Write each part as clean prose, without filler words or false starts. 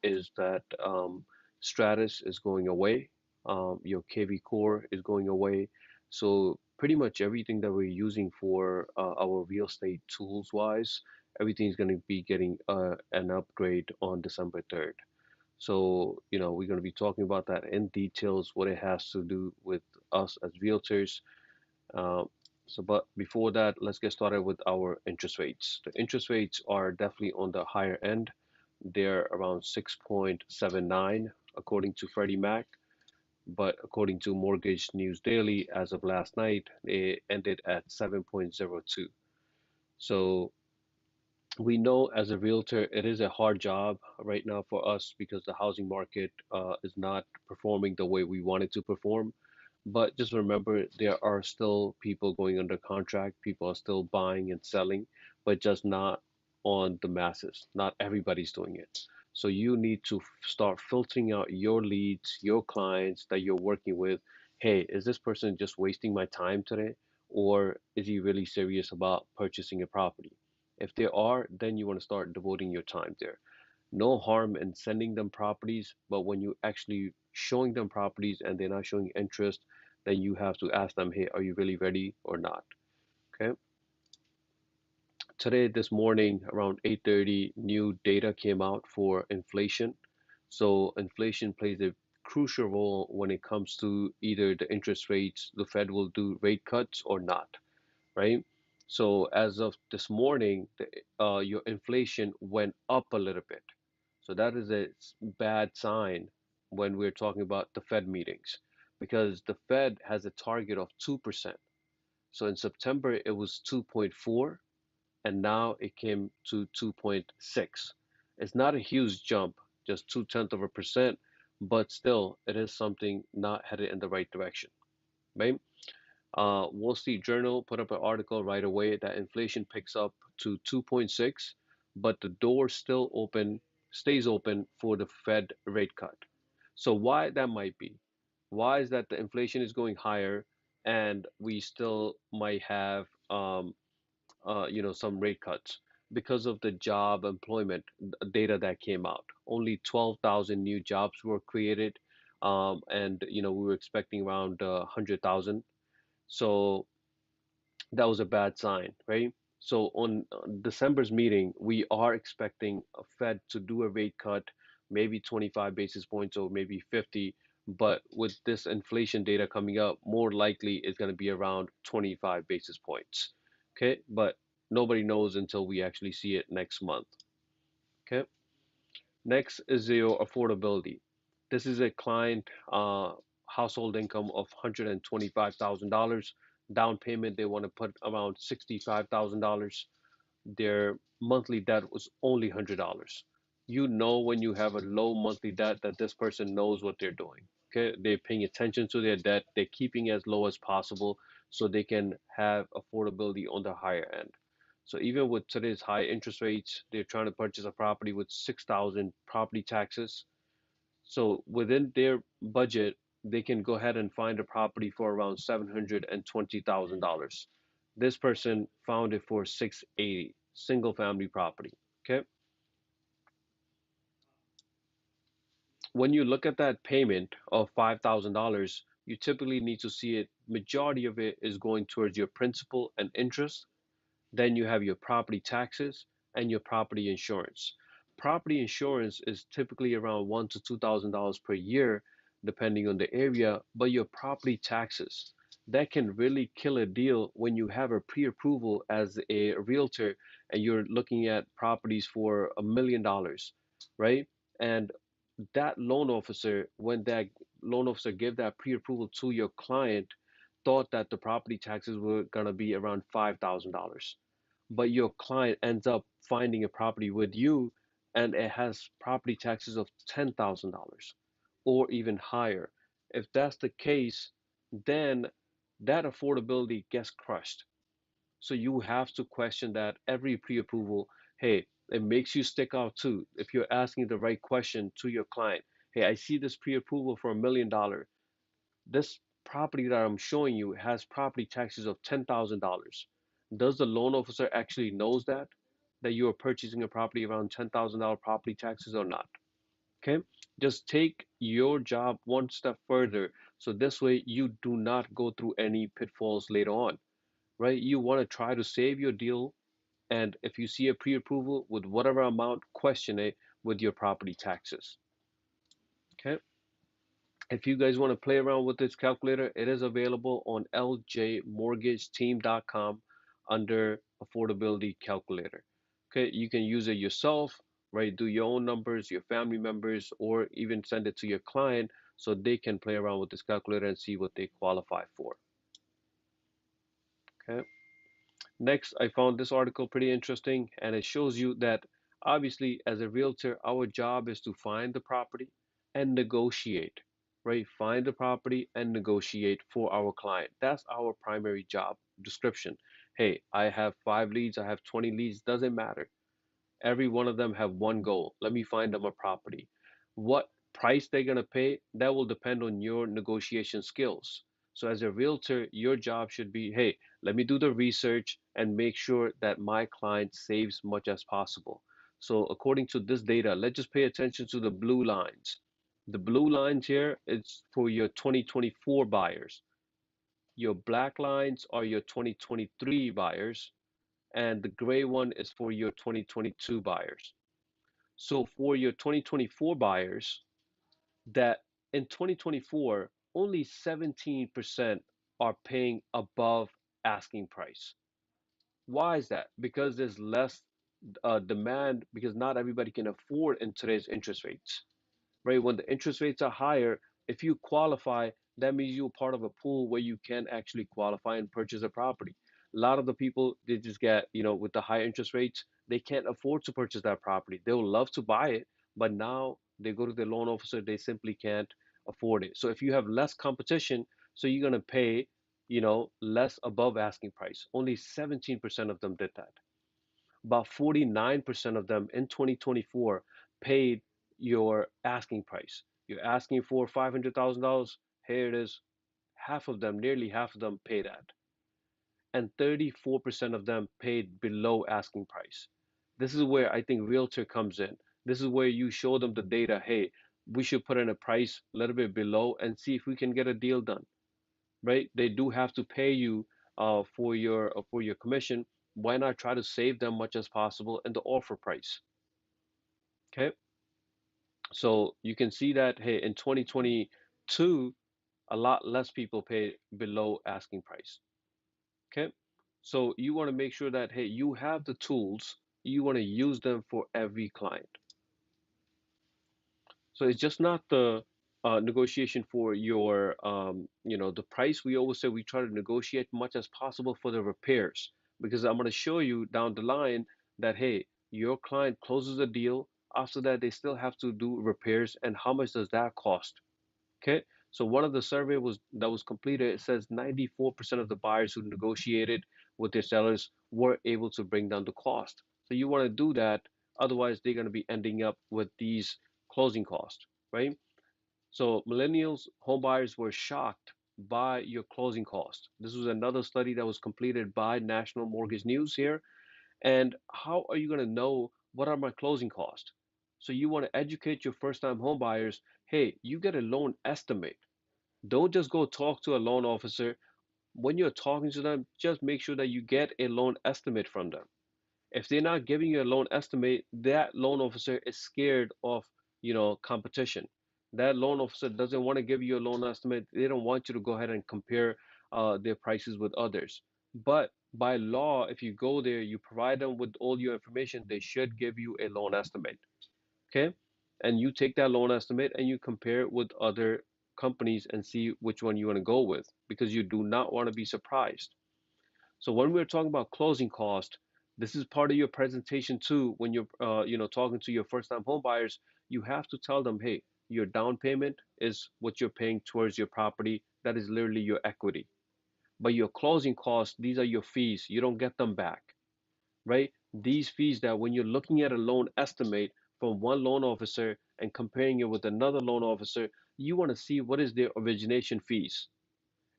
is that Stratus is going away. Your KV Core is going away. So pretty much everything that we're using for our real estate tools wise, everything's going to be getting an upgrade on December 3rd. So, we're going to be talking about that in details, what it has to do with us as realtors. Uh, but before that, let's get started with our interest rates. The interest rates are definitely on the higher end. They're around 6.79 according to Freddie Mac, but according to Mortgage News Daily, as of last night, it ended at 7.02. So we know as a realtor, it is a hard job right now for us because the housing market is not performing the way we want it to perform. But just remember, there are still people going under contract, people are still buying and selling, but just not on the masses. Not everybody's doing it. So you need to start filtering out your leads, your clients that you're working with. Hey, is this person just wasting my time today? Or is he really serious about purchasing a property? If they are, then you want to start devoting your time there. No harm in sending them properties, but when you actually showing them properties and they're not showing interest, then you have to ask them, hey, are you really ready or not? Okay. Today, this morning, around 8:30, new data came out for inflation. So inflation plays a crucial role when it comes to either the interest rates, the Fed will do rate cuts or not, right? So as of this morning, your inflation went up a little bit. So that is a bad sign when we're talking about the Fed meetings, because the Fed has a target of 2%. So in September, it was 2.4, and now it came to 2.6. It's not a huge jump, just 0.2%, but still, it is something not headed in the right direction, right? Wall Street Journal put up an article right away that inflation picks up to 2.6, but the door still stays open for the Fed rate cut. So why that might be? Why is that the inflation is going higher and we still might have some rate cuts? Because of the job employment data that came out. Only 12,000 new jobs were created, and we were expecting around 100,000. So that was a bad sign, right? So on December's meeting, we are expecting a Fed to do a rate cut, maybe 25 basis points or maybe 50. But with this inflation data coming up, more likely it's going to be around 25 basis points. Okay, but nobody knows until we actually see it next month. Okay, next is your affordability. This is a client household income of $125,000. Down payment, they want to put around $65,000. Their monthly debt was only $100. You know when you have a low monthly debt that this person knows what they're doing. Okay, they're paying attention to their debt. They're keeping as low as possible so they can have affordability on the higher end. So even with today's high interest rates, they're trying to purchase a property with 6,000 property taxes. So within their budget, they can go ahead and find a property for around $720,000. This person found it for 680, single family property. Okay. When you look at that payment of $5,000, you typically need to see it, majority of it is going towards your principal and interest. Then you have your property taxes and your property insurance. Property insurance is typically around $1,000 to $2,000 per year, depending on the area. But your property taxes, that can really kill a deal when you have a pre-approval as a realtor and you're looking at properties for $1 million, right? And that loan officer, when that loan officer gave that pre-approval to your client, thought that the property taxes were gonna be around $5,000, but your client ends up finding a property with you and it has property taxes of $10,000 or even higher. If that's the case, then that affordability gets crushed. So you have to question that every pre-approval. Hey, it makes you stick out too. If you're asking the right question to your client, hey, I see this pre-approval for $1 million. This property that I'm showing you has property taxes of $10,000. Does the loan officer actually knows that you are purchasing a property around $10,000 property taxes or not? Okay, just take your job one step further. So this way you do not go through any pitfalls later on, right? You want to try to save your deal. And if you see a pre-approval with whatever amount, question it with your property taxes. Okay. If you guys want to play around with this calculator, it is available on ljmortgageteam.com under affordability calculator. Okay, you can use it yourself, right? Do your own numbers, your family members, or even send it to your client so they can play around with this calculator and see what they qualify for. Okay. Next, I found this article pretty interesting, and it shows you that obviously, as a realtor, our job is to find the property and negotiate, right? Find the property and negotiate for our client. That's our primary job description. Hey, I have 5 leads, I have 20 leads, doesn't matter. Every one of them have one goal. Let me find them a property. What price they're going to pay, that will depend on your negotiation skills. So as a realtor, your job should be, hey, let me do the research and make sure that my client saves much as possible. So according to this data, let's just pay attention to the blue lines. The blue lines here is for your 2024 buyers. Your black lines are your 2023 buyers, and the gray one is for your 2022 buyers. So for your 2024 buyers, that in 2024, only 17% are paying above asking price. Why is that? Because there's less demand, because not everybody can afford in today's interest rates, right? When the interest rates are higher, if you qualify, that means you're part of a pool where you can actually qualify and purchase a property. A lot of the people, they just get, with the high interest rates, they can't afford to purchase that property. They would love to buy it, but now they go to the loan officer, they simply can't afford it. So if you have less competition, so you're going to pay, less above asking price. Only 17% of them did that. About 49% of them in 2024 paid your asking price. You're asking for $500,000. Here it is. Half of them, nearly half of them, pay that. And 34% of them paid below asking price. This is where I think Realtor comes in. This is where you show them the data. Hey, we should put in a price a little bit below and see if we can get a deal done, right? They do have to pay you for your commission. Why not try to save them much as possible in the offer price? Okay, so you can see that hey, in 2022, a lot less people pay below asking price. Okay, so you want to make sure that hey, you have the tools, you want to use them for every client. So it's just not the negotiation for your, the price. We always say we try to negotiate much as possible for the repairs because I'm going to show you down the line that, hey, your client closes a deal. After that, they still have to do repairs. And how much does that cost? Okay. So one of the survey that was completed, it says 94% of the buyers who negotiated with their sellers were able to bring down the cost. So you want to do that. Otherwise, they're going to be ending up with these closing costs, right? So millennials, home buyers were shocked by your closing cost. This was another study that was completed by National Mortgage News here. And how are you going to know what are my closing costs? So you want to educate your first-time home buyers. Hey, you get a loan estimate. Don't just go talk to a loan officer. When you're talking to them, just make sure that you get a loan estimate from them. If they're not giving you a loan estimate, that loan officer is scared of, competition. That loan officer doesn't want to give you a loan estimate. They don't want you to go ahead and compare their prices with others. But by law, if you go there, you provide them with all your information, they should give you a loan estimate. Okay? And you take that loan estimate and you compare it with other companies and see which one you want to go with because you do not want to be surprised. So when we're talking about closing cost, this is part of your presentation too. When you're, talking to your first-time home buyers, you have to tell them, hey, your down payment is what you're paying towards your property. That is literally your equity. But your closing costs, these are your fees. You don't get them back, right? These fees that when you're looking at a loan estimate from one loan officer and comparing it with another loan officer, you want to see what is their origination fees.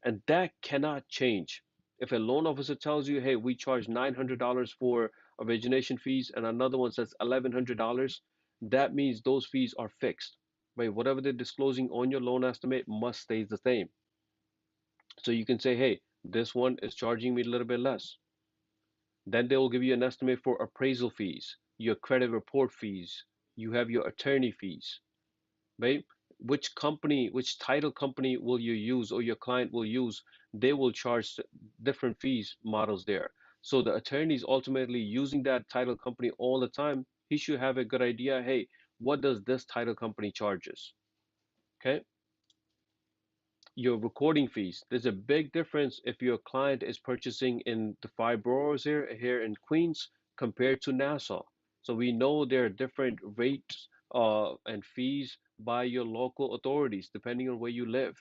And that cannot change. If a loan officer tells you, hey, we charge $900 for origination fees, and another one says $1,100, that means those fees are fixed, right? Whatever they're disclosing on your loan estimate must stay the same. So you can say, hey, this one is charging me a little bit less. Then they will give you an estimate for appraisal fees, your credit report fees, you have your attorney fees, right? Which company, which title company will you use or your client will use, they will charge different fees models there. So the attorney is ultimately using that title company all the time. He should have a good idea, hey, what does this title company charges? Okay. Your recording fees. There's a big difference if your client is purchasing in the five boroughs here in Queens compared to Nassau. So we know there are different rates and fees by your local authorities depending on where you live.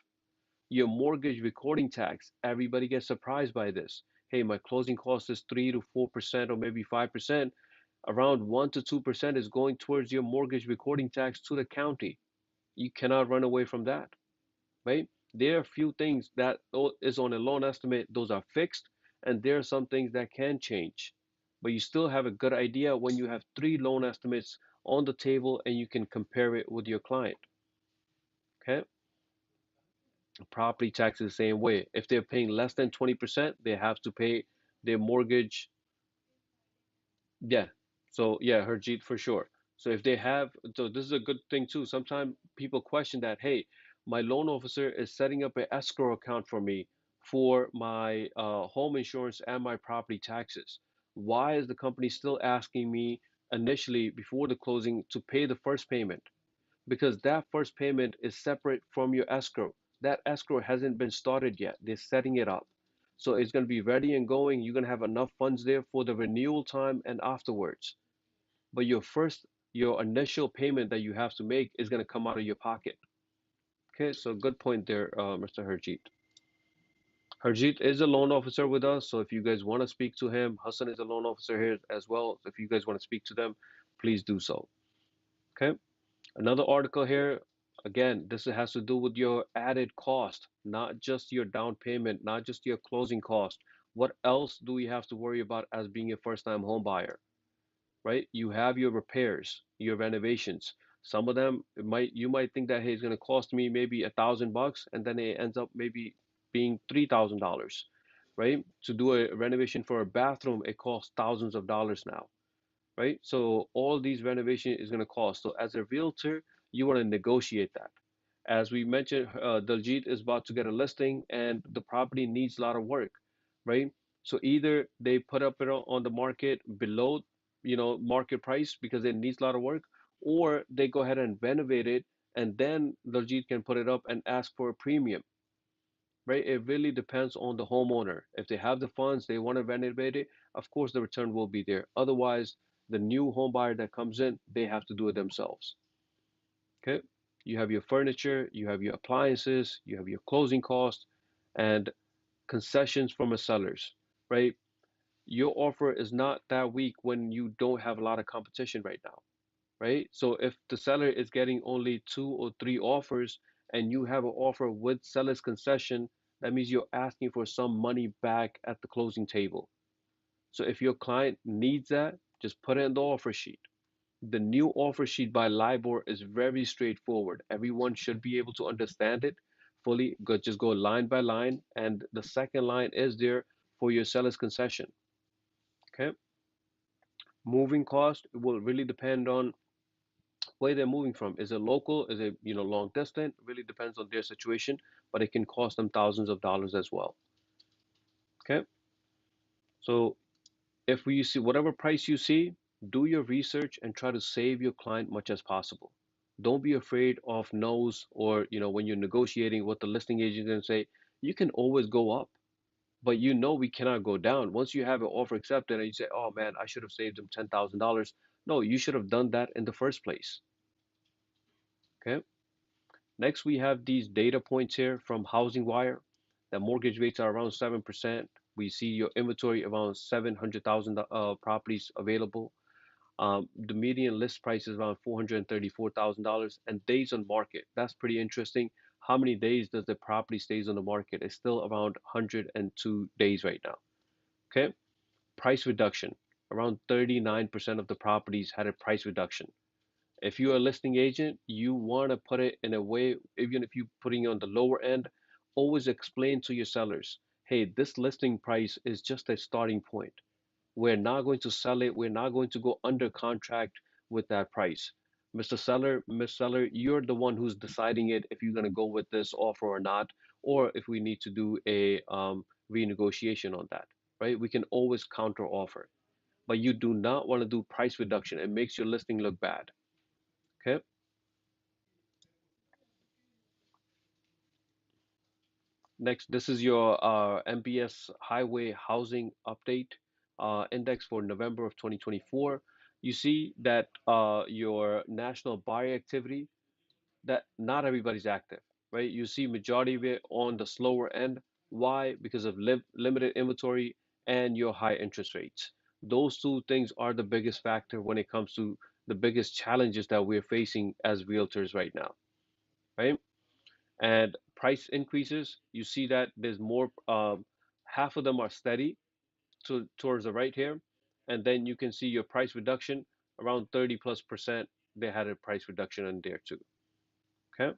Your mortgage recording tax, everybody gets surprised by this. Hey, my closing cost is 3 to 4% or maybe 5%. Around 1 to 2% is going towards your mortgage recording tax to the county. You cannot run away from that, right? There are a few things that is on a loan estimate, those are fixed, and there are some things that can change. But you still have a good idea when you have three loan estimates on the table and you can compare it with your client. Okay? Property tax is the same way. If they're paying less than 20%, they have to pay their mortgage. Yeah. So yeah, Harjeet for sure. So if they have, so this is a good thing too. Sometimes people question that, hey, my loan officer is setting up an escrow account for me for my home insurance and my property taxes. Why is the company still asking me initially before the closing to pay the first payment? Because that first payment is separate from your escrow. That escrow hasn't been started yet. They're setting it up. So it's going to be ready and going. You're going to have enough funds there for the renewal time and afterwards. But your initial payment that you have to make is going to come out of your pocket. Okay, so good point there, Mr. Harjeet. Harjeet is a loan officer with us, so if you guys want to speak to him, Hassan is a loan officer here as well. So if you guys want to speak to them, please do so. Okay. Another article here, again, this has to do with your added cost, not just your down payment, not just your closing cost. What else do we have to worry about as being a first-time home buyer, right? You have your repairs, your renovations. Some of them you might think that hey, it's going to cost me maybe $1,000, and then it ends up maybe being $3,000, right? To do a renovation for a bathroom, it costs thousands of dollars now, right? So all these renovation is going to cost. So as a realtor, you want to negotiate that. As we mentioned, Daljit is about to get a listing and the property needs a lot of work, right? So either they put up it on the market below, market price because it needs a lot of work, or they go ahead and renovate it and then Daljit can put it up and ask for a premium, right? It really depends on the homeowner. If they have the funds, they want to renovate it, of course the return will be there. Otherwise, the new home buyer that comes in, they have to do it themselves. Okay? You have your furniture, you have your appliances, you have your closing costs, and concessions from the sellers, right? Your offer is not that weak when you don't have a lot of competition right now, right? So if the seller is getting only two or three offers and you have an offer with seller's concession, that means you're asking for some money back at the closing table. So if your client needs that, just put it in the offer sheet. The new offer sheet by LIBOR is very straightforward. Everyone should be able to understand it fully. Just go line by line, and the second line is there for your seller's concession. Okay. Moving cost will really depend on where they're moving from. Is it local? Is it long distance? Really depends on their situation, but it can cost them thousands of dollars as well. Okay. So if you see whatever price you see, do your research and try to save your client much as possible. Don't be afraid of no's or when you're negotiating what the listing agent is going to say, you can always go up, but we cannot go down. Once you have an offer accepted and you say, oh man, I should have saved them $10,000. No, you should have done that in the first place. Okay. Next, we have these data points here from Housing Wire. The mortgage rates are around 7%. We see your inventory around 700,000 properties available. The median list price is around $434,000 and days on market. That's pretty interesting. How many days does the property stays on the market? It's still around 102 days right now. Okay. Price reduction. Around 39% of the properties had a price reduction. If you're a listing agent, you want to put it in a way, even if you're putting it on the lower end, always explain to your sellers, hey, this listing price is just a starting point. We're not going to sell it. We're not going to go under contract with that price. Mr. Seller, Miss Seller, you're the one who's deciding it if you're going to go with this offer or not, or if we need to do a renegotiation on that, right? We can always counter offer, but you do not want to do price reduction. It makes your listing look bad. Okay. Next, this is your MBS Highway Housing Update Index for November of 2024. You see that your national buyer activity, that not everybody's active, right? You see majority of it on the slower end. Why? Because of limited inventory and your high interest rates. Those two things are the biggest factor when it comes to the biggest challenges that we're facing as realtors right now, right? And price increases, you see that there's more, half of them are steady towards the right here. And then you can see your price reduction around 30+%. They had a price reduction in there too. Okay.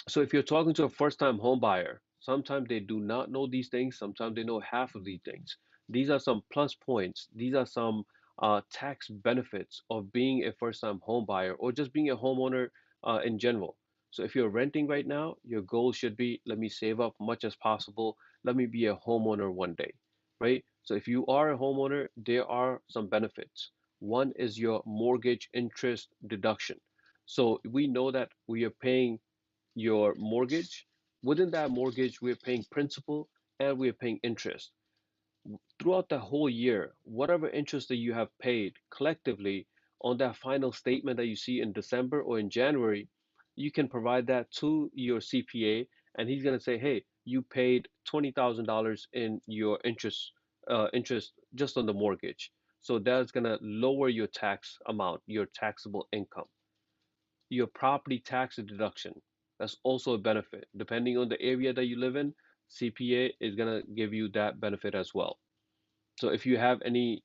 So if you're talking to a first-time home buyer, sometimes they do not know these things, sometimes they know half of these things. These are some plus points. These are some tax benefits of being a first-time home buyer or just being a homeowner in general. So if you're renting right now, your goal should be, let me save up much as possible. Let me be a homeowner one day, right? So if you are a homeowner, there are some benefits. One is your mortgage interest deduction. So we know that we are paying your mortgage. Within that mortgage, we're paying principal and we're paying interest. Throughout the whole year, whatever interest that you have paid collectively on that final statement that you see in December or in January, you can provide that to your CPA, and he's going to say, hey, you paid $20,000 in your interest just on the mortgage. So that's going to lower your tax amount, your taxable income. Your property tax deduction. That's also a benefit. Depending on the area that you live in, CPA is going to give you that benefit as well. So if you have any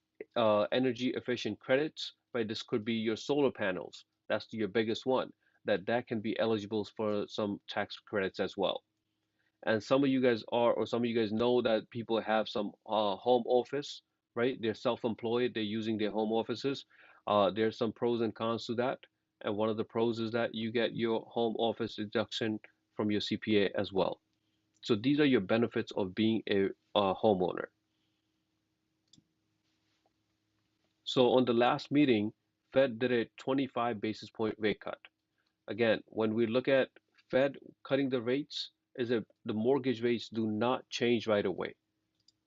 energy efficient credits, right, this could be your solar panels. That's your biggest one. That can be eligible for some tax credits as well. And some of you guys are, or some of you guys know that people have some home office, right? They're self-employed, they're using their home offices. There's some pros and cons to that. And one of the pros is that you get your home office deduction from your CPA as well. So these are your benefits of being a homeowner. So on the last meeting, Fed did a 25 basis point rate cut. Again, when we look at Fed cutting the rates, is that the mortgage rates do not change right away.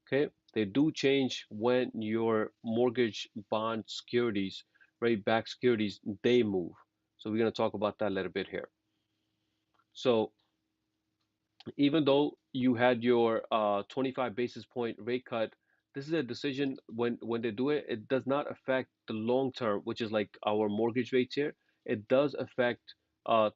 Okay, they do change when your mortgage bond securities, rate backed securities, they move. So we're going to talk about that a little bit here. So even though you had your 25 basis point rate cut, this is a decision when they do it, it does not affect the long term, which is like our mortgage rates here. It does affect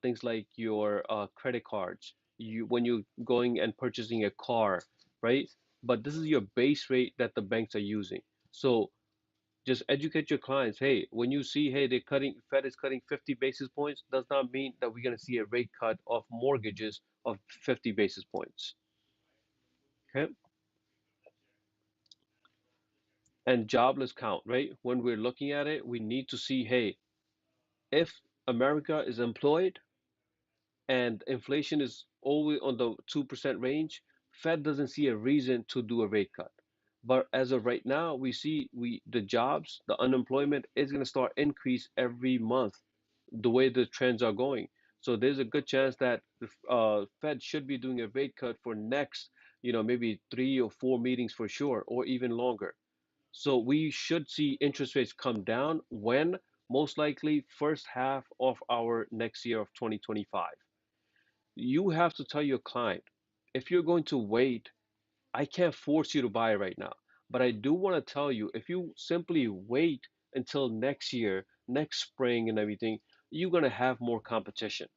things like your credit cards, you when you're going and purchasing a car, right? But this is your base rate that the banks are using. So just educate your clients. Hey, when you see, hey, Fed is cutting 50 basis points, does not mean that we're going to see a rate cut of mortgages of 50 basis points. Okay. And jobless count, right? When we're looking at it, we need to see, hey, if America is employed and inflation is always on the 2% range, Fed doesn't see a reason to do a rate cut. But as of right now, we see the jobs, the unemployment is going to start increase every month the way the trends are going. So there's a good chance that the Fed should be doing a rate cut for next, maybe 3 or 4 meetings for sure, or even longer. So we should see interest rates come down when most likely first half of our next year of 2025. You have to tell your client, if you're going to wait, I can't force you to buy right now. But I do want to tell you, if you simply wait until next year, next spring and everything, you're going to have more competition.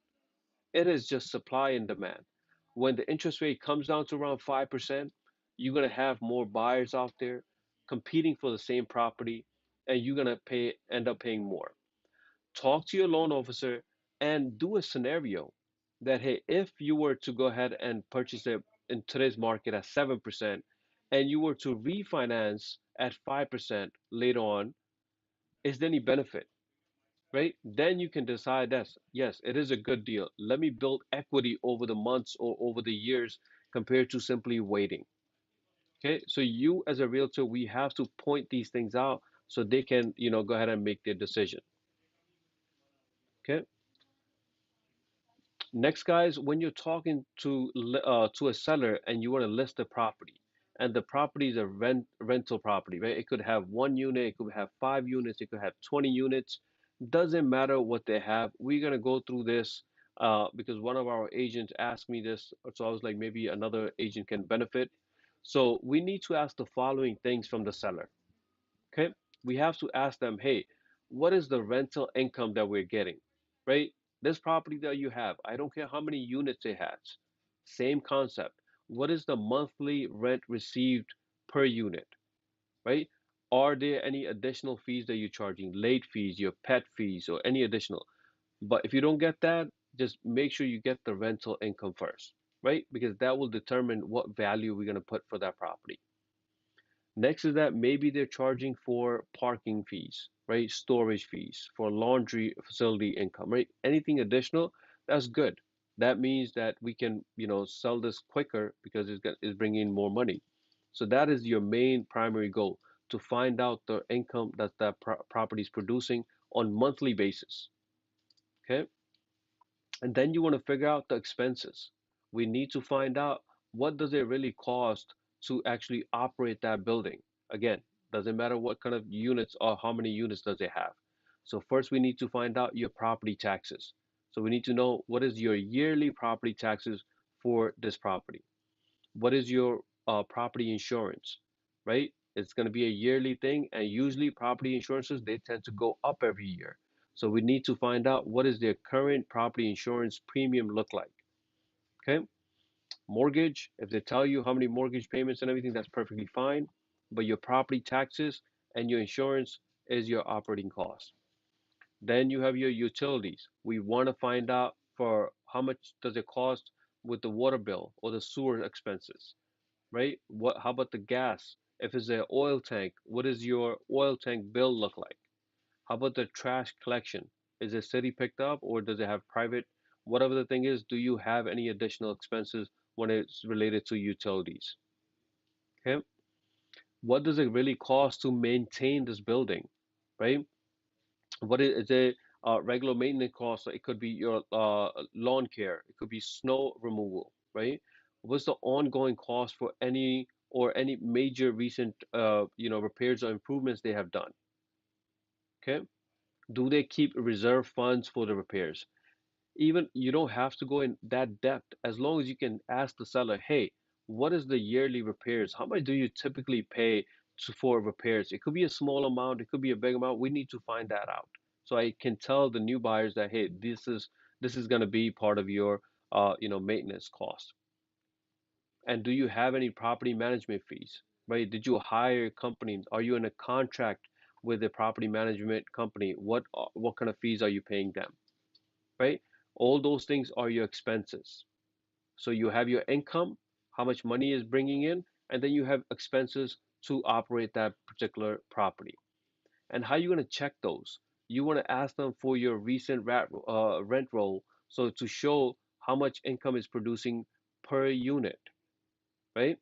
It is just supply and demand. When the interest rate comes down to around 5%, you're going to have more buyers out there competing for the same property. and you're gonna end up paying more. Talk to your loan officer and do a scenario that, hey, if you were to go ahead and purchase it in today's market at 7% and you were to refinance at 5% later on, is there any benefit? Right? Then you can decide that, yes, it is a good deal. Let me build equity over the months or over the years compared to simply waiting. Okay, so you as a realtor, we have to point these things out so they can, go ahead and make their decision. Okay. Next, guys, when you're talking to a seller and you want to list the property, and the property is a rental property, right? It could have 1 unit, it could have 5 units, it could have 20 units. Doesn't matter what they have. We're gonna go through this because one of our agents asked me this, so I was like, maybe another agent can benefit. So we need to ask the following things from the seller. Okay, we have to ask them, hey, what is the rental income that we're getting, right? This property that you have, I don't care how many units it has, same concept. What is the monthly rent received per unit, right? Are there any additional fees that you're charging, late fees, your pet fees, or any additional? But if you don't get that, just make sure you get the rental income first, right? Because that will determine what value we're going to put for that property. Next is that maybe they're charging for parking fees, right? Storage fees, for laundry facility income, right? Anything additional, that's good. That means that we can, sell this quicker because it's bringing in more money. So that is your main primary goal, to find out the income that property is producing on monthly basis. Okay. And then you want to figure out the expenses. We need to find out what does it really cost to actually operate that building. Again, doesn't matter what kind of units or how many units does it have. So first we need to find out your property taxes. So we need to know what is your yearly property taxes for this property. What is your property insurance, right? It's going to be a yearly thing, and usually property insurances, they tend to go up every year. So we need to find out what is their current property insurance premium look like. Okay. Mortgage, if they tell you how many mortgage payments and everything, that's perfectly fine. But your property taxes and your insurance is your operating cost. Then you have your utilities. We want to find out for how much does it cost with the water bill or the sewer expenses, right? How about the gas? If it's an oil tank, what does your oil tank bill look like? How about the trash collection? Is it city picked up or does it have private? Whatever the thing is, do you have any additional expenses when it's related to utilities? Okay. What does it really cost to maintain this building, right? What is it? Regular maintenance costs? It could be your lawn care. It could be snow removal, right? What's the ongoing cost for any major recent repairs or improvements they have done? Okay. Do they keep reserve funds for the repairs? Even you don't have to go in that depth as long as you can ask the seller, hey, what is the yearly repairs? How much do you typically pay for repairs? It could be a small amount, it could be a big amount. We need to find that out. So I can tell the new buyers that, hey, this is going to be part of your maintenance cost. And do you have any property management fees? Right? Did you hire a company? Are you in a contract with a property management company? What kind of fees are you paying them? Right? All those things are your expenses. So you have your income, how much money is bringing in, and then you have expenses to operate that particular property. And how are you going to check those? You want to ask them for your recent rent roll, so to show how much income is producing per unit, right?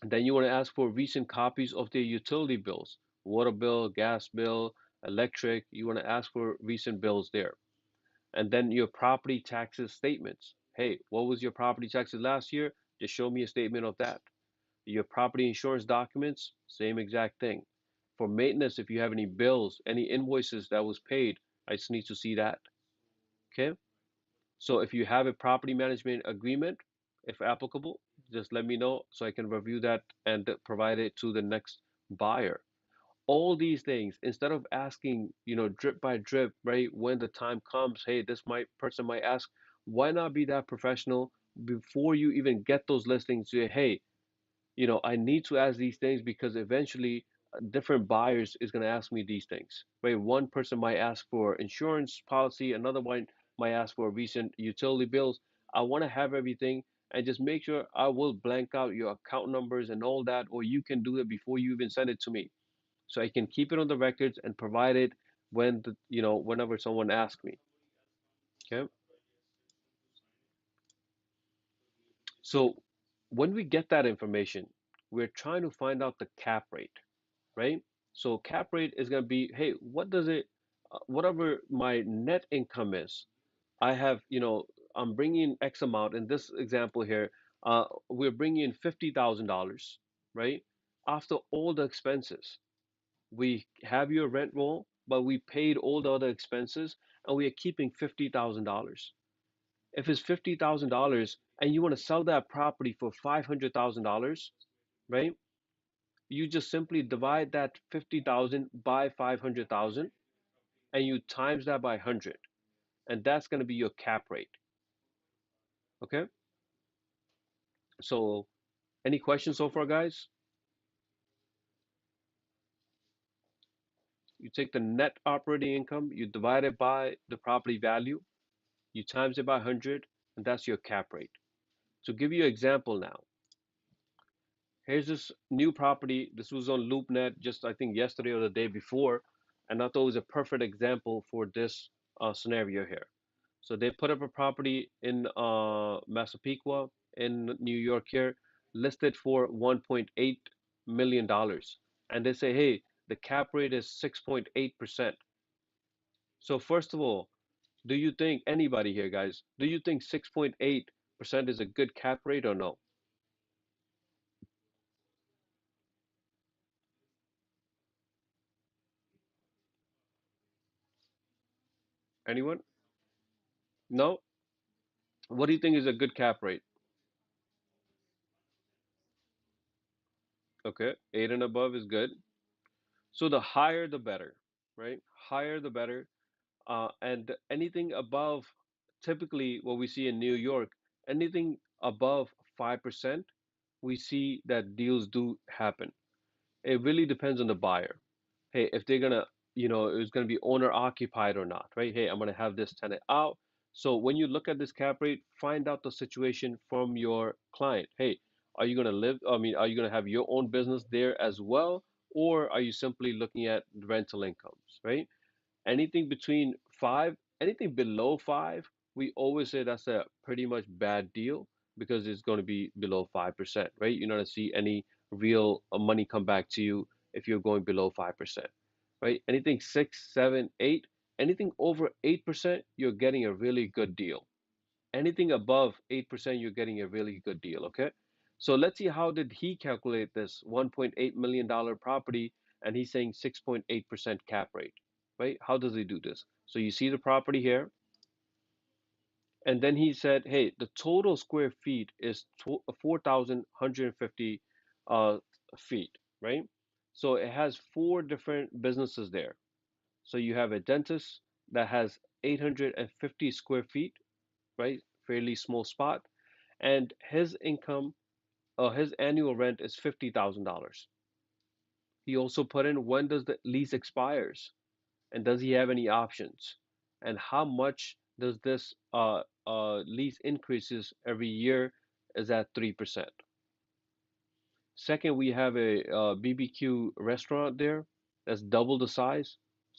And then you want to ask for recent copies of their utility bills, water bill, gas bill, electric. You want to ask for recent bills there. And then your property taxes statements. Hey, what was your property taxes last year? Just show me a statement of that. Your property insurance documents, same exact thing. For maintenance, if you have any bills, any invoices that was paid, I just need to see that. Okay. So if you have a property management agreement, if applicable, just let me know so I can review that and provide it to the next buyer. All these things, instead of asking, drip by drip, right? When the time comes, hey, this might person might ask, why not be that professional before you even get those listings? Say, hey, I need to ask these things because eventually different buyers is going to ask me these things, right? One person might ask for insurance policy, another one might ask for recent utility bills. I want to have everything and just make sure I will blank out your account numbers and all that, or you can do it before you even send it to me. So I can keep it on the records and provide it when whenever someone asks me. Okay. So when we get that information, we're trying to find out the cap rate, right? So cap rate is going to be, hey, what does it, whatever my net income is, I have, I'm bringing in X amount. In this example here, we're bringing in $50,000, right? After all the expenses, we have your rent roll, but we paid all the other expenses, and we are keeping $50,000. If it's $50,000 and you want to sell that property for $500,000, right? You just simply divide that 50,000 by 500,000 and you times that by 100, and that's going to be your cap rate. Okay? So, any questions so far, guys? You take the net operating income, you divide it by the property value, you times it by 100, and that's your cap rate. To give you an example now, here's this new property. This was on LoopNet just I think yesterday or the day before, and I thought it was a perfect example for this scenario here. So they put up a property in Massapequa in New York here, listed for $1.8 million, and they say, hey, the cap rate is 6.8%. So first of all, do you think anybody here, guys, do you think 6.8% is a good cap rate or no? Anyone? No? What do you think is a good cap rate? Okay, 8 and above is good. So the higher the better, right? Higher the better. And anything above, typically what we see in New York, anything above 5%, we see that deals do happen. It really depends on the buyer. Hey, if they're gonna, it's gonna be owner occupied or not, right? Hey, I'm gonna have this tenant out. So when you look at this cap rate, find out the situation from your client. Hey, are you gonna live? I mean, are you gonna have your own business there as well, or are you simply looking at rental incomes, right? Anything between five, anything below five, we always say that's a pretty much bad deal because it's going to be below 5%, right? You're not going to see any real money come back to you if you're going below 5%, right? Anything six, seven, eight, anything over 8%, you're getting a really good deal. Anything above 8%, you're getting a really good deal, okay? So let's see how did he calculate this $1.8 million property and he's saying 6.8% cap rate, right? How does he do this? So you see the property here, and then he said, hey, the total square feet is 4,150 uh, feet, right? So it has four different businesses there. So you have a dentist that has 850 square feet, right? Fairly small spot. And his income, his annual rent is $50,000. He also put in when does the lease expires and does he have any options and how much does this lease increases every year is at 3%. Second, we have a BBQ restaurant there that's double the size,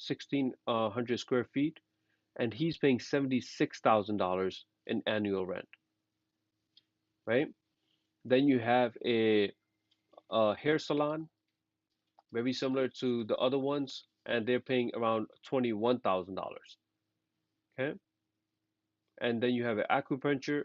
1,600 square feet, and he's paying $76,000 in annual rent, right? Then you have a hair salon, very similar to the other ones, and they're paying around $21,000. Okay, and then you have an acupuncture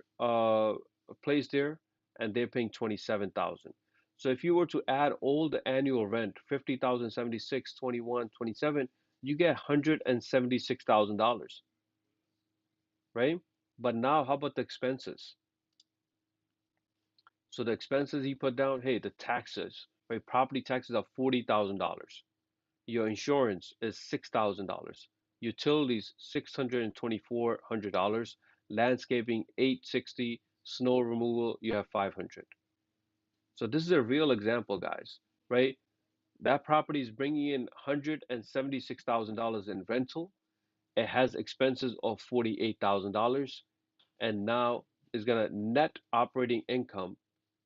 place there, and they're paying 27,000. So if you were to add all the annual rent, 50,000, 76, 21, 27, you get $176,000, right? But now, how about the expenses? So the expenses he put down, hey, the taxes, right? Property taxes are $40,000. Your insurance is $6,000. Utilities $624. Landscaping 860. Snow removal you have 500. So this is a real example, guys, right? That property is bringing in $176,000 in rental. It has expenses of $48,000, and now is gonna net operating income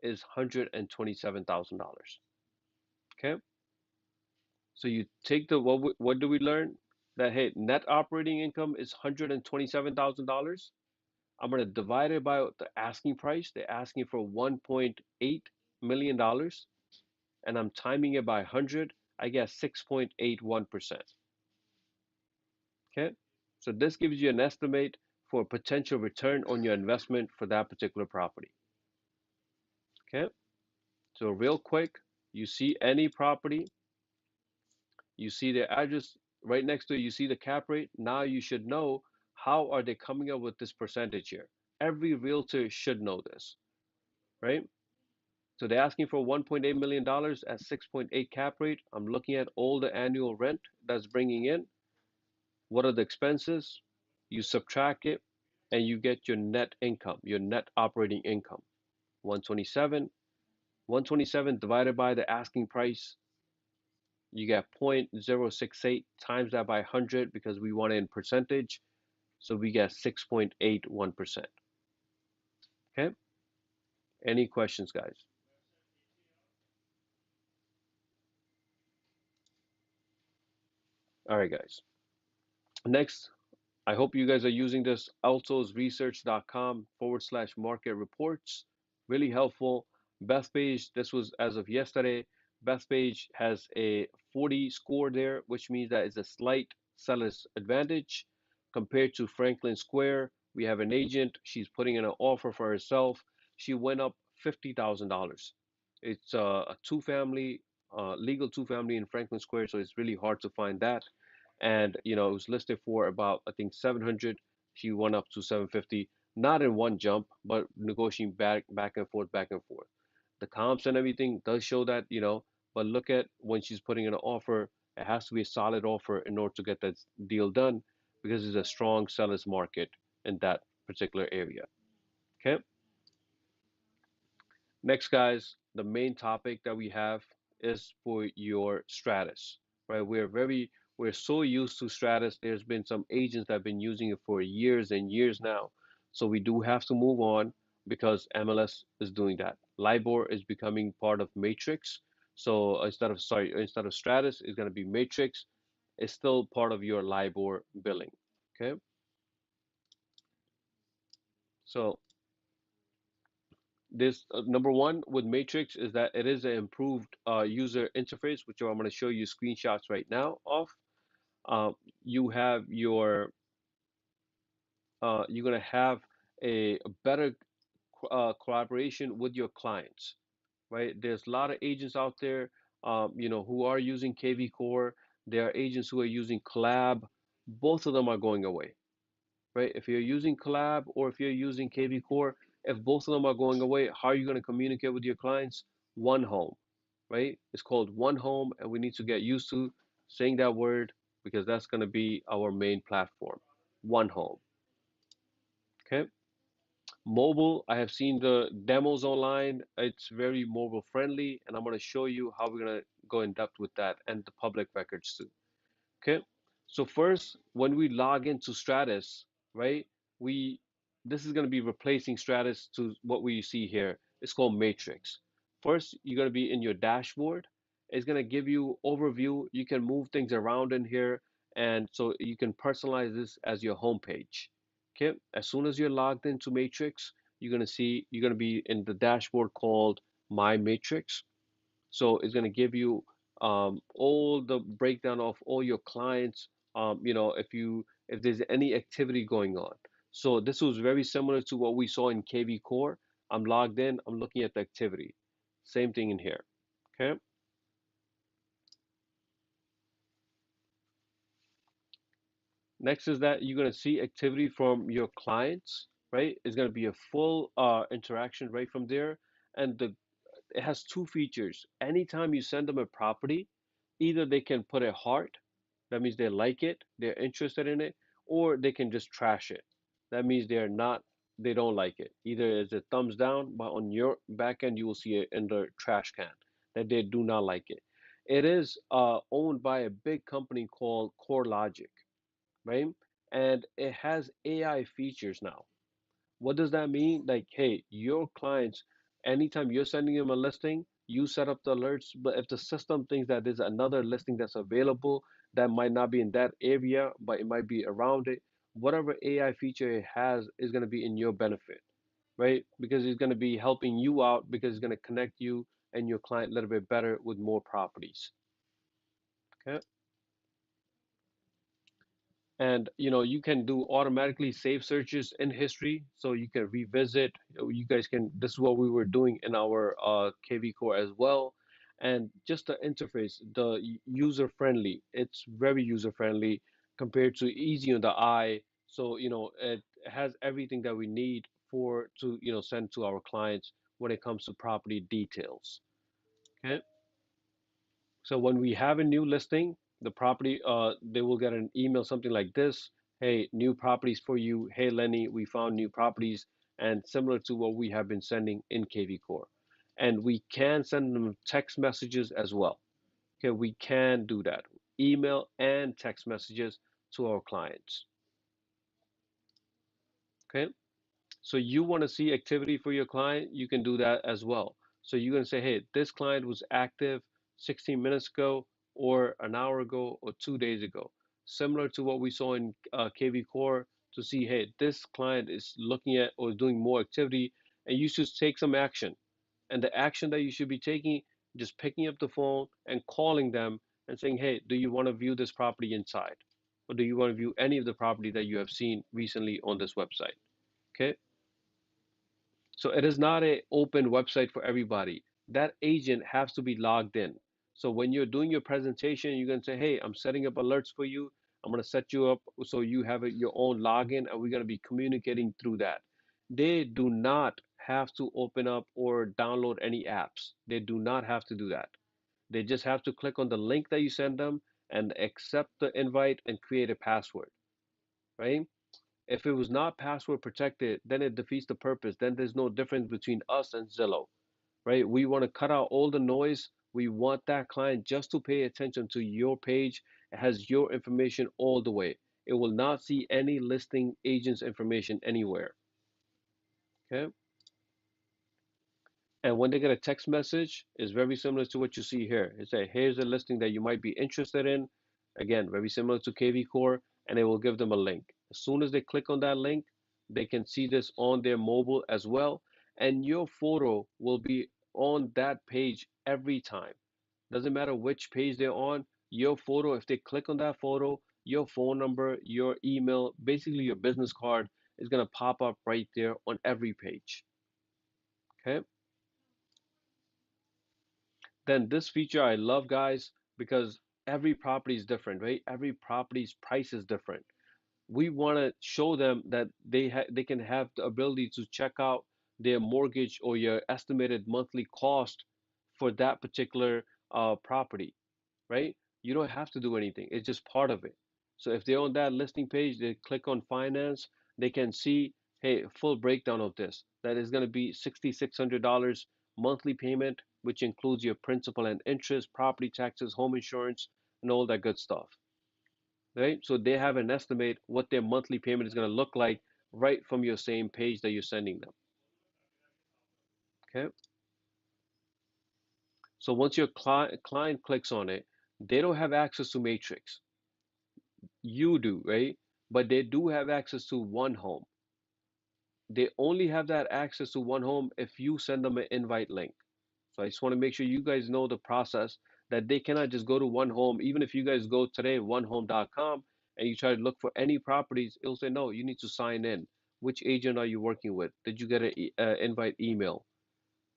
is $127,000. Okay, so you take the what do we learn? That hey, net operating income is $127,000. I'm gonna divide it by the asking price. They're asking for $1.8 million, and I'm timing it by 100. I get 6.81%. Okay, so this gives you an estimate for potential return on your investment for that particular property. Okay, so real quick, you see any property, you see the address right next to it, you see the cap rate. Now you should know how are they coming up with this percentage here. Every realtor should know this, right? So they're asking for $1.8 million at 6.8 cap rate. I'm looking at all the annual rent that's bringing in. What are the expenses? You subtract it and you get your net income, your net operating income. 127. 127 divided by the asking price, you get 0.068, times that by 100 because we want it in percentage. So we get 6.81%. Okay? Any questions, guys? All right, guys. Next, I hope you guys are using this altosresearch.com/market reports. Really helpful. Bethpage, this was as of yesterday. Bethpage has a 40 score there, which means that it's a slight seller's advantage compared to Franklin Square. We have an agent. She's putting in an offer for herself. She went up $50,000. It's a two-family, legal two-family in Franklin Square, so it's really hard to find that. And it was listed for about, I think, 700. She went up to 750, not in one jump, but negotiating back and forth, back and forth. The comps and everything does show that, but look at when she's putting in an offer, it has to be a solid offer in order to get that deal done because it's a strong seller's market in that particular area. Okay. Next, guys, the main topic that we have is for your Stratus, right? We're so used to Stratus. There's been some agents that have been using it for years and years now. So we do have to move on because MLS is doing that. LIBOR is becoming part of Matrix. So instead of Stratus, it's going to be Matrix. It's still part of your LIBOR billing. Okay. So this number one with Matrix is that it is an improved user interface, which I'm going to show you screenshots right now of. Uh, you have your you're going to have a better collaboration with your clients, right? There's a lot of agents out there, who are using KV Core. There are agents who are using Collab. Both of them are going away, right? If you're using Collab or if you're using KV Core, if both of them are going away, how are you going to communicate with your clients? One home, right? It's called one home, and we need to get used to saying that word because that's going to be our main platform. One home. Okay. Mobile, I have seen the demos online. It's very mobile friendly, and I'm going to show you how we're going to go in depth with that and the public records too. Okay, so first, when we log into Stratus, right, we this is going to be replacing Stratus to what we see here. It's called Matrix. First, you're going to be in your dashboard. It's going to give you overview. You can move things around in here, and so you can personalize this as your home page. Okay, as soon as you're logged into Matrix, you're going to be in the dashboard called My Matrix. So it's going to give you all the breakdown of all your clients, if there's any activity going on. So this was very similar to what we saw in KV Core. I'm logged in, I'm looking at the activity. Same thing in here. Okay. Next is that you're going to see activity from your clients, right? It's going to be a full interaction right from there. And it has two features. Anytime you send them a property, either they can put a heart, that means they like it, they're interested in it, or they can just trash it. That means they don't like it. Either it's a thumbs down, but on your back end, you will see it in the trash can that they do not like it. It is owned by a big company called CoreLogic, right? And it has AI features now. What does that mean? Like, hey, your clients, anytime you're sending them a listing, you set up the alerts. But if the system thinks that there's another listing that's available that might not be in that area, but it might be around it, whatever AI feature it has is going to be in your benefit, right? Because it's going to be helping you out because it's going to connect you and your client a little bit better with more properties. Okay. And you can do automatically save searches in history, so you can revisit. You guys can, this is what we were doing in our KV core as well. And just the interface, the user friendly, it's very user friendly compared to easy on the eye. So it has everything that we need for to send to our clients when it comes to property details. Okay. So when we have a new listing, the property, they will get an email, something like this. Hey, new properties for you. Hey, Lenny, we found new properties, and similar to what we have been sending in KV Core. And we can send them text messages as well. Okay, we can do that. Email and text messages to our clients. Okay. So you want to see activity for your client, you can do that as well. So you're going to say, hey, this client was active 16 minutes ago or an hour ago or 2 days ago. Similar to what we saw in KV Core to see, hey, this client is looking at or doing more activity and you should take some action. And the action that you should be taking, just picking up the phone and calling them and saying, hey, do you want to view this property inside? Or do you want to view any of the property that you have seen recently on this website? Okay. So it is not a open website for everybody. That agent has to be logged in. So when you're doing your presentation, you're going to say, hey, I'm setting up alerts for you. I'm going to set you up so you have your own login, and we're going to be communicating through that. They do not have to open up or download any apps. They do not have to do that. They just have to click on the link that you send them and accept the invite and create a password, right? If it was not password protected, then it defeats the purpose. Then there's no difference between us and Zillow, right? We want to cut out all the noise. We want that client just to pay attention to your page. It has your information all the way. It will not see any listing agent's information anywhere. Okay. And when they get a text message, it's very similar to what you see here. It says, here's a listing that you might be interested in. Again, very similar to KV Core, and it will give them a link. As soon as they click on that link, they can see this on their mobile as well. And your photo will be on that page every time. Doesn't matter which page they're on, your photo, if they click on that photo, your phone number, your email, basically your business card is going to pop up right there on every page. Okay. Then this feature I love, guys, because every property is different, right? Every property's price is different. We want to show them that they can have the ability to check out their mortgage or your estimated monthly cost for that particular property, right? You don't have to do anything. It's just part of it. So if they're on that listing page, they click on finance, they can see, hey, full breakdown of this. That is going to be $6,600 monthly payment, which includes your principal and interest, property taxes, home insurance, and all that good stuff, right? So they have an estimate what their monthly payment is going to look like right from your same page that you're sending them. Okay. So once your client clicks on it, they don't have access to Matrix. You do, right? But they do have access to one home. They only have that access to one home if you send them an invite link. So I just want to make sure you guys know the process that they cannot just go to one home. Even if you guys go today, onehome.com, and you try to look for any properties, it'll say, no, you need to sign in. Which agent are you working with? Did you get an invite email?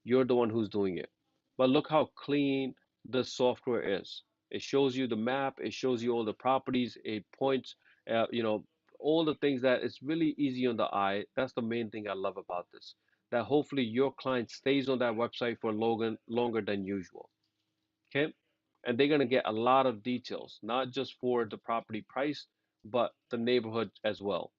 You're the one who's doing it. But look how clean the software is. It shows you the map, it shows you all the properties, it points, uh, you know, all the things that it's really easy on the eye. That's the main thing I love about this. That hopefully your client stays on that website for longer than usual. Okay? And they're going to get a lot of details, not just for the property price, but the neighborhood as well.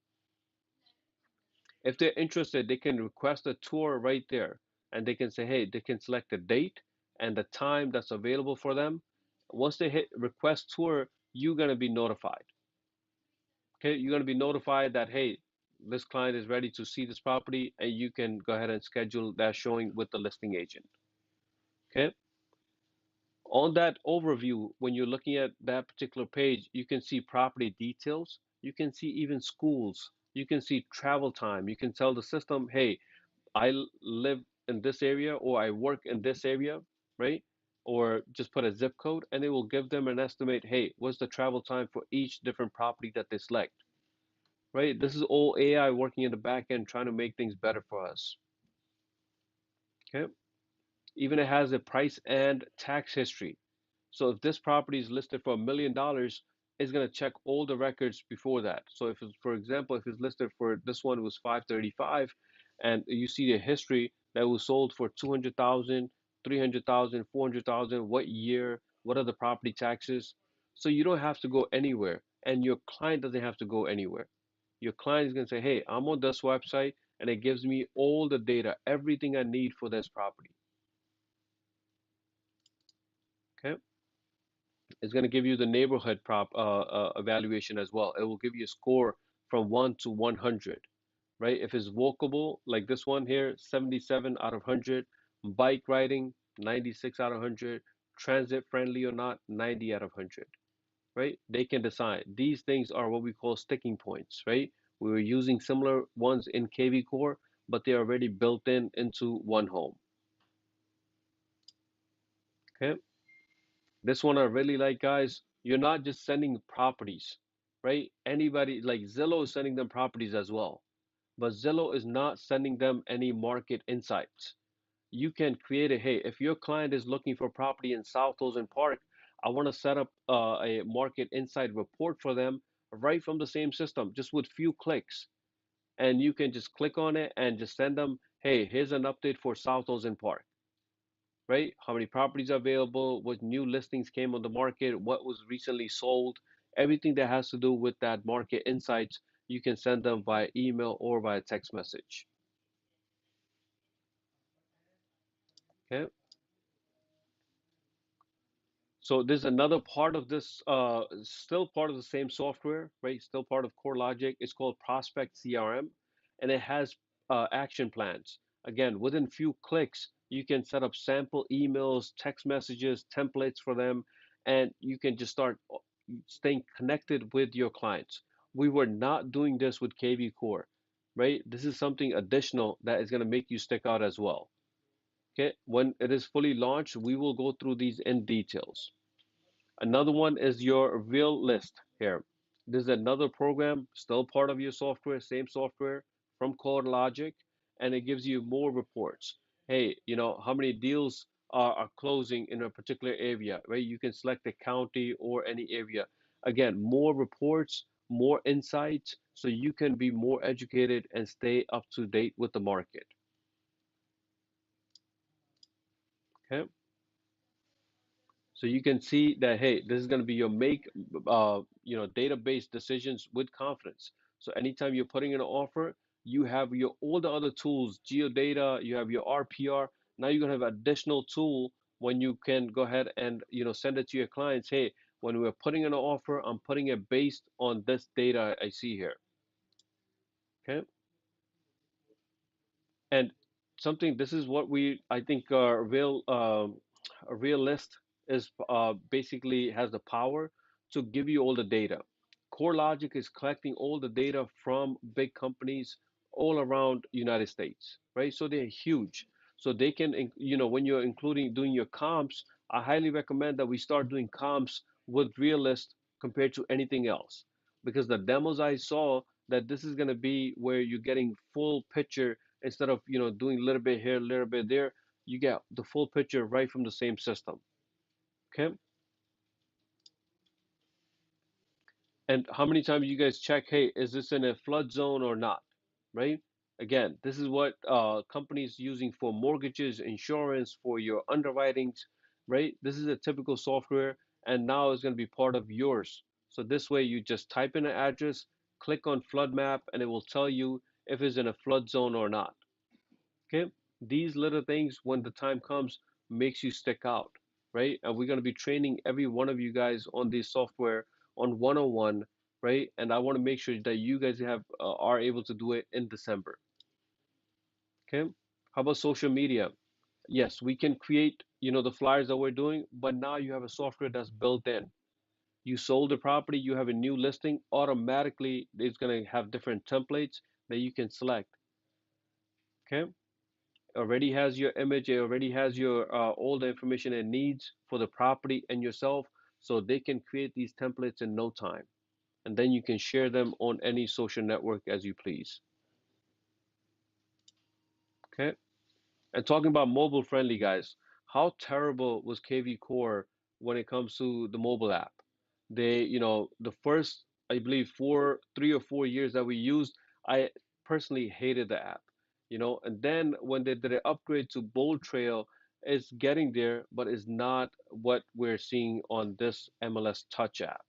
If they're interested, they can request a tour right there and they can say, hey, they can select a date and the time that's available for them. Once they hit request tour, you're going to be notified. Okay, you're going to be notified that, hey, this client is ready to see this property, and you can go ahead and schedule that showing with the listing agent. Okay, on that overview, when you're looking at that particular page, you can see property details, you can see even schools, you can see travel time, you can tell the system, hey, live in this area or I work in this area, right? Or just put a zip code and it will give them an estimate, hey, what's the travel time for each different property that they select, right? This is all AI working in the back end trying to make things better for us. Okay. Even it has a price and tax history. So if this property is listed for $1 million, it's going to check all the records before that. So if it's, for example, if it's listed for this one was 535, and you see the history that was sold for 200,000, 300,000, 400,000, what year, what are the property taxes? So you don't have to go anywhere, and your client doesn't have to go anywhere. Your client is going to say, hey, I'm on this website, and it gives me all the data, everything I need for this property. Okay. It's going to give you the neighborhood evaluation as well. It will give you a score from 1 to 100, right? If it's walkable, like this one here, 77 out of 100. Bike riding, 96 out of 100. Transit friendly or not, 90 out of 100, right? They can decide. These things are what we call sticking points, right? We were using similar ones in KV Core, but they're already built in into one home. Okay. This one I really like, guys. You're not just sending properties, right? Anybody like Zillow is sending them properties as well, but Zillow is not sending them any market insights. You can create a, hey, if your client is looking for property in South Ocean Park, I want to set up a market insight report for them right from the same system, just with few clicks. And you can just click on it and just send them, hey, here's an update for South Ocean Park, right? How many properties are available, what new listings came on the market, what was recently sold, everything that has to do with that market insights, you can send them via email or via text message. Okay. So there's another part of this, still part of the same software, right? Still part of CoreLogic. It's called Prospect CRM, and it has action plans. Again, within few clicks, you can set up sample emails, text messages, templates for them, and you can just start staying connected with your clients. We were not doing this with KV Core, right? This is something additional that is going to make you stick out as well. Okay, when it is fully launched, we will go through these in details. Another one is your Real List here. This is another program, still part of your software, same software from CoreLogic, and it gives you more reports. Hey, how many deals are closing in a particular area, right? You can select a county or any area. Again, more reports, more insights, so you can be more educated and stay up to date with the market. Okay. So you can see that, hey, this is going to be your database decisions with confidence. So anytime you're putting in an offer, you have your all the other tools, geodata, you have your RPR. Now you're going to have additional tool when you can go ahead and send it to your clients. Hey, when we're putting in an offer, I'm putting it based on this data I see here. Okay. And something, this is what I think a real list is basically has the power to give you all the data. CoreLogic is collecting all the data from big companies all around United States, right? So they're huge. So they can, when you're including doing your comps, I highly recommend that we start doing comps with Realist compared to anything else. Because the demos I saw, that this is going to be where you're getting full picture instead of doing a little bit here, a little bit there. You get the full picture right from the same system. Okay. And how many times you guys check, hey, is this in a flood zone or not? Right? Again, this is what companies using for mortgages, insurance, for your underwritings, right? This is a typical software, and now it's going to be part of yours. So this way, you just type in an address, click on flood map, and it will tell you if it's in a flood zone or not. Okay? These little things, when the time comes, makes you stick out, right? And we're going to be training every one of you guys on this software on one-on-one, right? And I want to make sure that you guys have are able to do it in December. Okay? How about social media? Yes, we can create, the flyers that we're doing, but now you have a software that's built in. You sold the property, you have a new listing, automatically it's going to have different templates that you can select. Okay? Already has your image, it already has your all the information it needs for the property and yourself, so they can create these templates in no time. And then you can share them on any social network as you please. Okay? And talking about mobile friendly, guys, how terrible was KV Core when it comes to the mobile app? The first, I believe, 3 or 4 years that we used, I personally hated the app, and then when they did an upgrade to Bold Trail, it's getting there, but it's not what we're seeing on this MLS Touch app,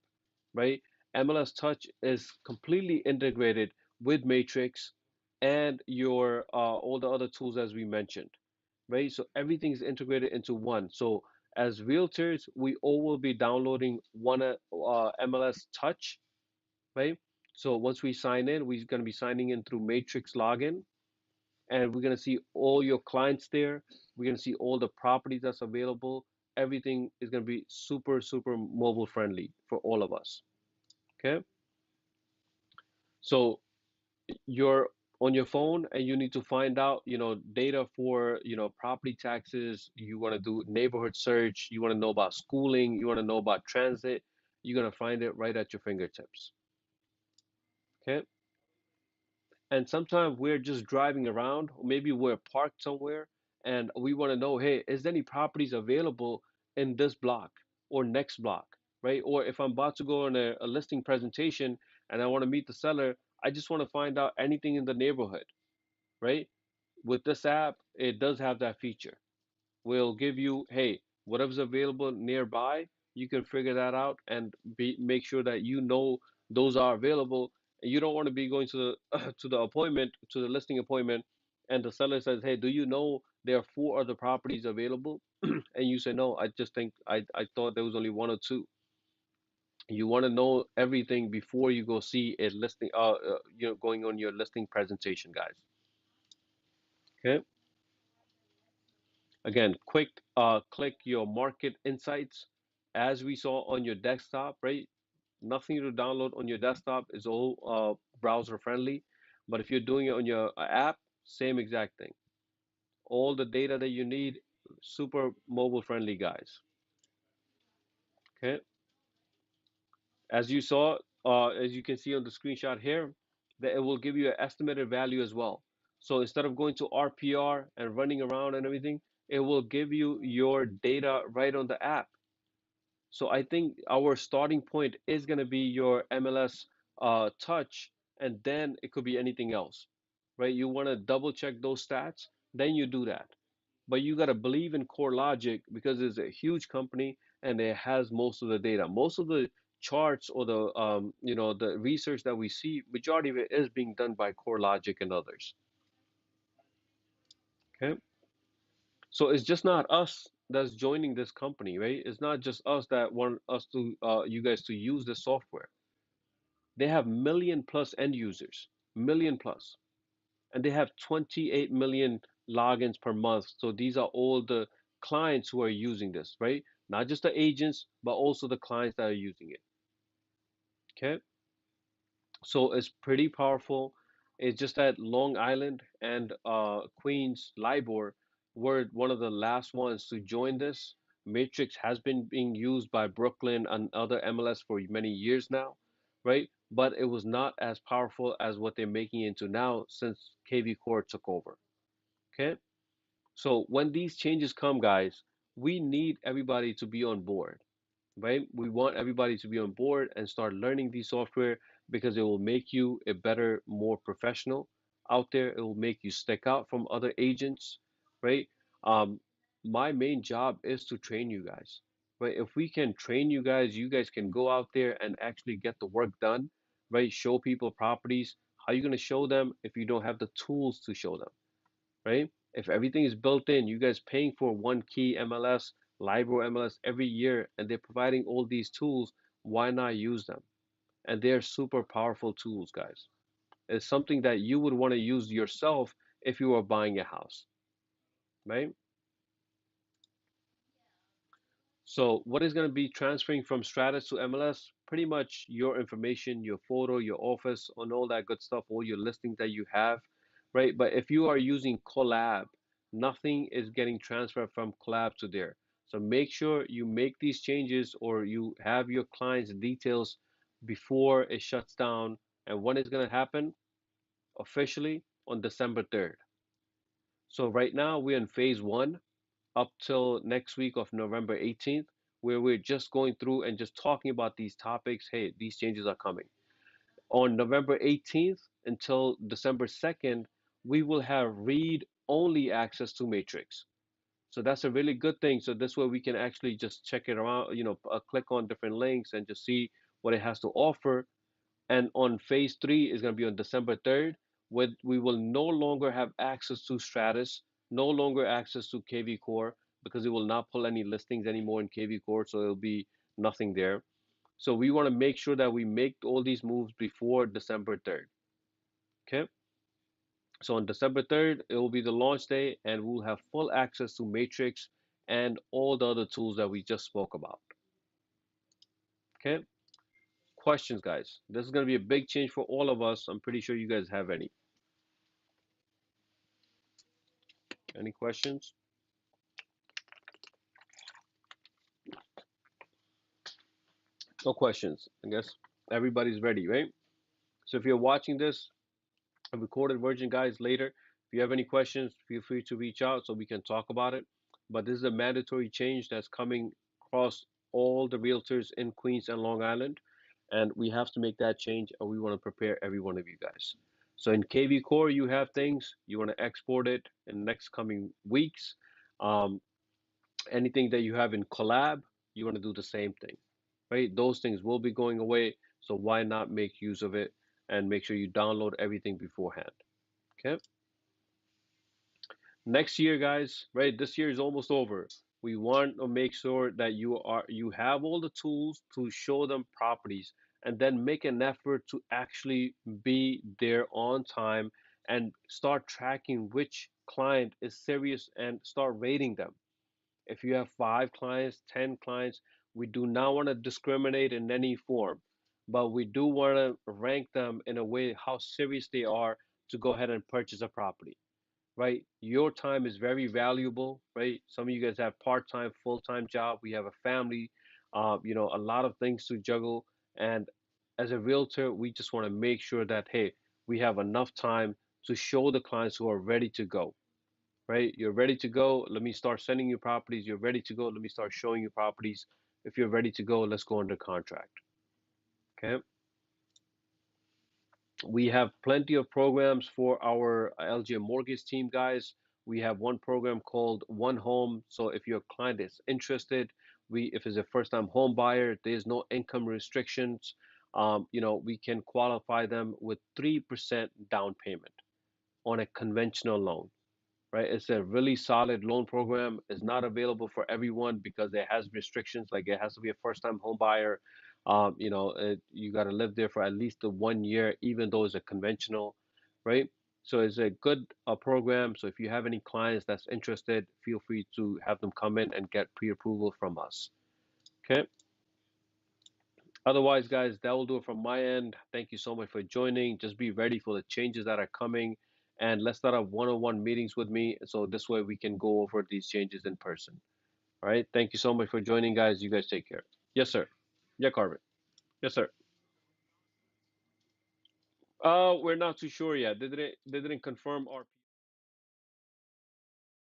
right? MLS Touch is completely integrated with Matrix and your all the other tools as we mentioned, right? So everything's integrated into one. So as realtors, we all will be downloading one MLS Touch, right? So once we sign in, we're going to be signing in through Matrix login, and we're going to see all your clients there. We're going to see all the properties that's available. Everything is going to be super, super mobile friendly for all of us. Okay. So you're on your phone and you need to find out, data for, property taxes. You want to do neighborhood search. You want to know about schooling. You want to know about transit. You're going to find it right at your fingertips. Okay. And sometimes we're just driving around, or maybe we're parked somewhere and we want to know, hey, is there any properties available in this block or next block, right? Or if I'm about to go on a listing presentation and I want to meet the seller, I just want to find out anything in the neighborhood, right? With this app, it does have that feature. We'll give you, hey, whatever's available nearby, you can figure that out and make sure that those are available. And you don't want to be going to the to the appointment, to the listing appointment, and the seller says, hey, do you know there are four other properties available? And you say, no, I just think I thought there was only one or two. You want to know everything before you go see a listing, going on your listing presentation, guys. Okay. Again, quick click your market insights as we saw on your desktop, right? Nothing to download on your desktop is all browser friendly. But if you're doing it on your app, same exact thing. All the data that you need, super mobile friendly, guys. Okay. As you saw, as you can see on the screenshot here, that it will give you an estimated value as well. So instead of going to RPR and running around and everything, it will give you your data right on the app. So I think our starting point is going to be your MLS touch, and then it could be anything else, right? You want to double check those stats, then you do that. But you got to believe in CoreLogic because it's a huge company and it has most of the data. Most of the charts or the research that we see, majority of it is being done by CoreLogic and others. Okay. So it's just not us that's joining this company, right? It's not just us that want us to you guys to use the software. They have million plus end users, million plus, and they have 28 million logins per month. So these are all the clients who are using this, right? Not just the agents, but also the clients that are using it. Okay. So it's pretty powerful. It's just that Long Island and Queens LIBOR were one of the last ones to join this. Matrix has been being used by Brooklyn and other MLS for many years now, right? But it was not as powerful as what they're making it into now since KV Core took over. Okay. So when these changes come, guys, we need everybody to be on board, right? We want everybody to be on board and start learning these software because it will make you a better, more professional out there. It will make you stick out from other agents, right? Um, my main job is to train you guys, right? If we can train you guys can go out there and actually get the work done, right? Show people properties. How are you going to show them if you don't have the tools to show them, right? If everything is built in, you guys paying for one key MLS LIBOR, MLS every year, and they're providing all these tools. Why not use them? And they're super powerful tools, guys. It's something that you would want to use yourself if you were buying a house, right? So what is going to be transferring from Stratus to MLS? Pretty much your information, your photo, your office, and all that good stuff, all your listings that you have, right? But if you are using Collab, nothing is getting transferred from Collab to there. So make sure you make these changes or you have your clients' details before it shuts down. And when it's going to happen? Officially on December 3rd. So right now we're in phase one up till next week of November 18th, where we're just going through and just talking about these topics. Hey, these changes are coming. On November 18th until December 2nd, we will have read only access to Matrix. So that's a really good thing. So this way we can actually just check it around, click on different links and just see what it has to offer. And on phase three is going to be on December 3rd, where we will no longer have access to Stratus, no longer access to KV Core, because it will not pull any listings anymore in KV Core, so it'll be nothing there. So we want to make sure that we make all these moves before December 3rd. Okay. So on December 3rd, it will be the launch day, and we'll have full access to Matrix and all the other tools that we just spoke about. Okay. Questions, guys. This is going to be a big change for all of us. I'm pretty sure you guys have any. Any questions? No questions. I guess everybody's ready, right? So if you're watching this, a recorded version, guys, later, if you have any questions, feel free to reach out so we can talk about it. But this is a mandatory change that's coming across all the realtors in Queens and Long Island. And we have to make that change, and we want to prepare every one of you guys. So in KV Core, you have things, you want to export it in the next coming weeks. Um, Anything that you have in Collab, you want to do the same thing, right? Those things will be going away, so why not make use of it and make sure you download everything beforehand. Okay. Next year, guys, right? This year is almost over. We want to make sure that you have all the tools to show them properties and then make an effort to actually be there on time and start tracking which client is serious and start rating them. If you have 5 clients, 10 clients, we do not want to discriminate in any form, but we do want to rank them in a way how serious they are to go ahead and purchase a property, right? Your time is very valuable, right? Some of you guys have part-time, full-time job. We have a family, a lot of things to juggle. And as a realtor, we just want to make sure that, hey, we have enough time to show the clients who are ready to go, right? You're ready to go. Let me start sending you properties. You're ready to go. Let me start showing you properties. If you're ready to go, let's go under contract. Okay. We have plenty of programs for our LJ mortgage team, guys. We have one program called One Home. So if your client is interested, if it's a first-time home buyer, there's no income restrictions. We can qualify them with 3% down payment on a conventional loan, right? It's a really solid loan program. It's not available for everyone because it has restrictions. Like it has to be a first-time home buyer. You got to live there for at least the 1 year, even though it's a conventional, right? So it's a good program. So if you have any clients that's interested, feel free to have them come in and get pre-approval from us. Okay. Otherwise, guys, that will do it from my end. Thank you so much for joining. Just be ready for the changes that are coming. And let's start up one-on-one meetings with me. So this way we can go over these changes in person. All right. Thank you so much for joining, guys. You guys take care. Yes, sir. Yeah, Carmen. Yes, sir. We're not too sure yet. They didn't confirm our